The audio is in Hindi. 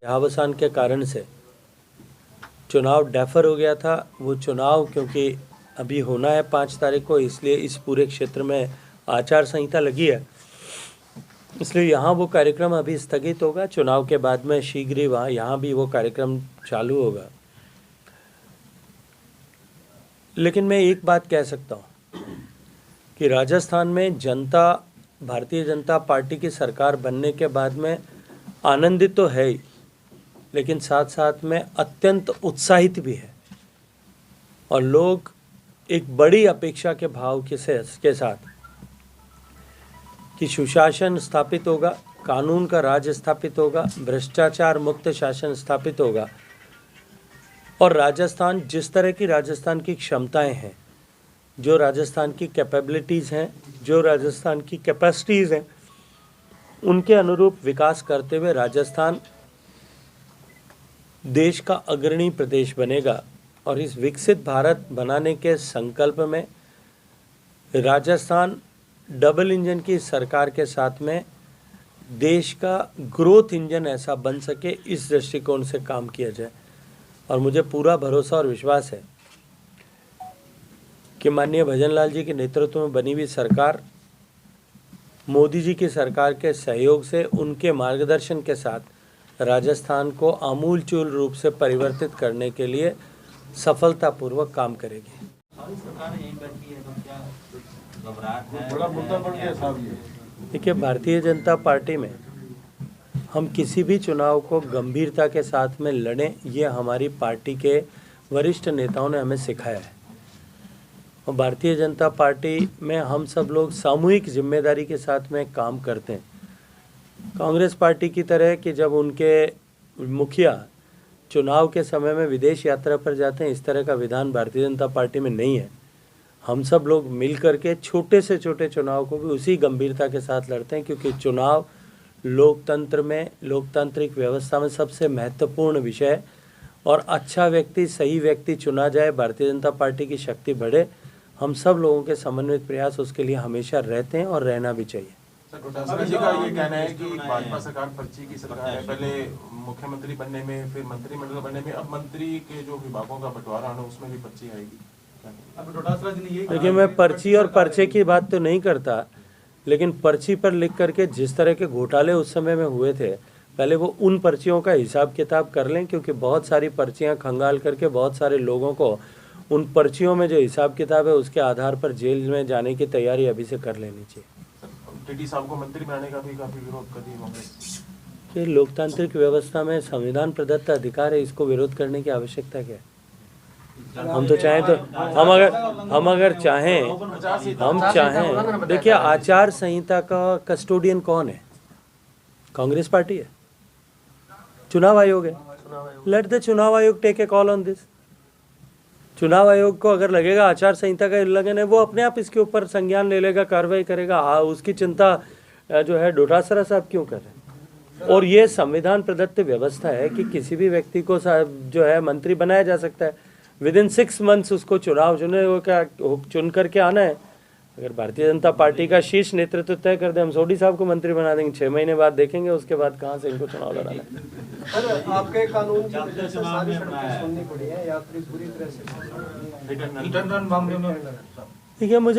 अवसान के कारण से चुनाव डेफर हो गया था। वो चुनाव क्योंकि अभी होना है 5 तारीख को, इसलिए इस पूरे क्षेत्र में आचार संहिता लगी है, इसलिए यहाँ वो कार्यक्रम अभी स्थगित होगा। चुनाव के बाद में शीघ्र ही यहाँ भी वो कार्यक्रम चालू होगा। लेकिन मैं एक बात कह सकता हूँ कि राजस्थान में जनता भारतीय जनता पार्टी की सरकार बनने के बाद में आनंदित तो है ही, लेकिन साथ साथ में अत्यंत उत्साहित भी है। और लोग एक बड़ी अपेक्षा के भाव के साथ कि सुशासन स्थापित होगा, कानून का राज स्थापित होगा, भ्रष्टाचार मुक्त शासन स्थापित होगा और राजस्थान जिस तरह की राजस्थान की क्षमताएं हैं, जो राजस्थान की कैपेबिलिटीज़ हैं, जो राजस्थान की कैपेसिटीज़ हैं, उनके अनुरूप विकास करते हुए राजस्थान देश का अग्रणी प्रदेश बनेगा। और इस विकसित भारत बनाने के संकल्प में राजस्थान डबल इंजन की सरकार के साथ में देश का ग्रोथ इंजन ऐसा बन सके, इस दृष्टिकोण से काम किया जाए। और मुझे पूरा भरोसा और विश्वास है कि माननीय भजनलाल जी के नेतृत्व में बनी हुई सरकार, मोदी जी की सरकार के सहयोग से, उनके मार्गदर्शन के साथ राजस्थान को आमूलचूल रूप से परिवर्तित करने के लिए सफलतापूर्वक काम करेगी। देखिए, भारतीय जनता पार्टी में हम किसी भी चुनाव को गंभीरता के साथ में लड़ें, ये हमारी पार्टी के वरिष्ठ नेताओं ने हमें सिखाया है। और भारतीय जनता पार्टी में हम सब लोग सामूहिक जिम्मेदारी के साथ में काम करते हैं। कांग्रेस पार्टी की तरह कि जब उनके मुखिया चुनाव के समय में विदेश यात्रा पर जाते हैं, इस तरह का विधान भारतीय जनता पार्टी में नहीं है। हम सब लोग मिल करके छोटे से छोटे चुनाव को भी उसी गंभीरता के साथ लड़ते हैं, क्योंकि चुनाव लोकतंत्र में, लोकतांत्रिक व्यवस्था में सबसे महत्वपूर्ण विषय है। और अच्छा व्यक्ति, सही व्यक्ति चुना जाए, भारतीय जनता पार्टी की शक्ति बढ़े, हम सब लोगों के समन्वित प्रयास उसके लिए हमेशा रहते हैं और रहना भी चाहिए। सर, डोटासरा जी का ये कहना है कि भाजपा सरकार पर्ची की सरकार है। पहले मुख्यमंत्री बनने में, फिर मंत्रिमंडल बनने में, अब मंत्री के जो विभागों का बंटवारा है उसमें भी पर्ची आएगी। अब डोटासरा जी ने यही देखिए, मैं पर्ची और पर्चे की बात तो नहीं करता, लेकिन पर्ची पर लिख करके जिस तरह के घोटाले उस समय में हुए थे, पहले वो उन पर्चियों का हिसाब किताब कर लें, क्योंकि बहुत सारी पर्चियां खंगाल करके बहुत सारे लोगों को उन पर्चियों में जो हिसाब किताब है उसके आधार पर जेल में जाने की तैयारी अभी से कर लेनी चाहिए। टीटी साहब को मंत्री बनाने का भी काफी विरोध कर रही है कांग्रेस। कि लोकतांत्रिक व्यवस्था में संविधान प्रदत्त अधिकार है, इसको विरोध करने की आवश्यकता क्या है? हम तो चाहें तो हम अगर चाहें, देखिए, आचार संहिता का कस्टोडियन कौन है? कांग्रेस पार्टी है, चुनाव आयोग है। लेट द चुनाव आयोग take a call on this. चुनाव आयोग को अगर लगेगा आचार संहिता का उल्लंघन है, वो अपने आप इसके ऊपर संज्ञान ले लेगा, कार्रवाई करेगा। उसकी चिंता जो है डोटासरा साहब क्यों कर रहे हैं? और ये संविधान प्रदत्त व्यवस्था है कि किसी भी व्यक्ति को जो है मंत्री बनाया जा सकता है। विद इन 6 मंथ्स उसको चुनाव चुन करके आना है। अगर भारतीय जनता पार्टी का शीर्ष नेतृत्व तय कर दे, हम सोडी साहब को मंत्री बना देंगे, 6 महीने बाद देखेंगे उसके बाद कहाँ से इनको चुनाव लड़ाना है। आपके कानून की वजह से सारी सड़कें सुननी पड़ी है, यात्री पूरी तरह से ठीक है। मुझे